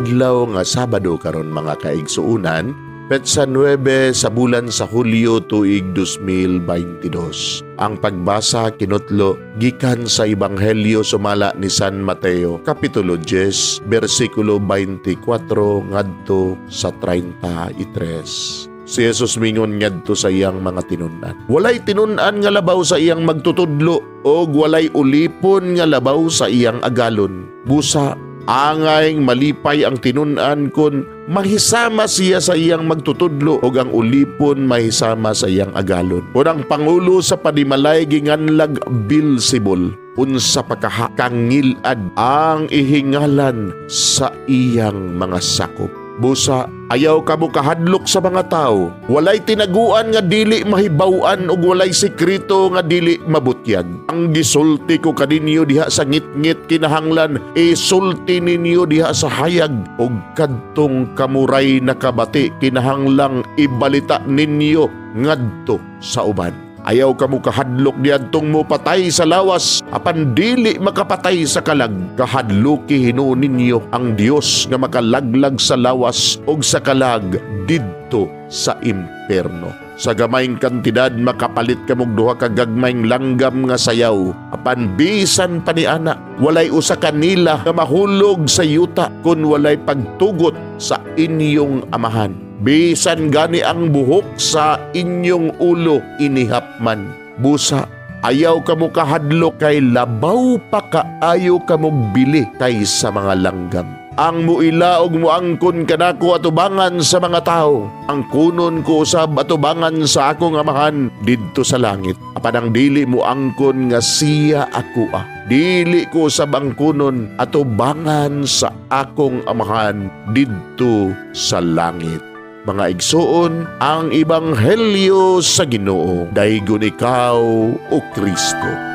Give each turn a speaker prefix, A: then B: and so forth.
A: adlaw nga Sabado karon mga kaigsuunan, petsa 9 sa bulan sa Hulyo tuig 2022. Ang pagbasa kinutlo gikan sa Ebanghelyo sumala ni San Mateo, Kapitulo 10, versikulo 24 ngadto sa 33. Si Jesus mingon ngadto sa iyang mga tinun-an. Walay tinun-an nga labaw sa iyang magtutudlo o walay ulipon nga labaw sa iyang agalon. Busa, angayng malipay ang tinun-an kun mahisama siya sa iyang magtutudlo o ang ulipon mahisama sa iyang agalon. Kung ang Pangulo sa panimalay ginganlag Beelzebul, unsa pakahakangilad ang ihingalan sa iyang mga sakop. Busa, ayaw ka mo kahadlok sa mga tao. Walay tinaguan nga dili mahibawan ug walay sekreto nga dili mabutyag. Ang gisulti ko kaninyo diha sa ngit-ngit kinahanglan, isulti ninyo diha sa hayag. Ug kadtong kamuray na kabati kinahanglang ibalita ninyo ngadto sa uban. Ayaw ka mo kahadlok diadtong mo patay sa lawas, apan dili makapatay sa kalag. Kahadloki hinuon ninyo ang Dios nga makalaglag sa lawas og sa kalag didto sa imperno. Sa gamayng kantidad makapalit ka mong duha ka gagmayng langgam nga sayaw, apan bisan pa ni ana walay usa kanila nga mahulog sa yuta kun walay pagtugot sa inyong amahan. Bisan gani ang buhok sa inyong ulo inihapman. Busa, ayaw ka mo kahadlok kay labaw pa kaayo ka mo bili kay sa mga langgam. Ang muila og muangkon kanako atubangan sa mga tao, ang kunon ko usab atubangan sa akong amahan didto sa langit. Apan ang dili muangkon nga siya ako dili ko usab ang kunon atubangan sa akong amahan didto sa langit. Mga igsoon, ang Ebanghelyo sa Ginoo, daygon ikaw o Kristo.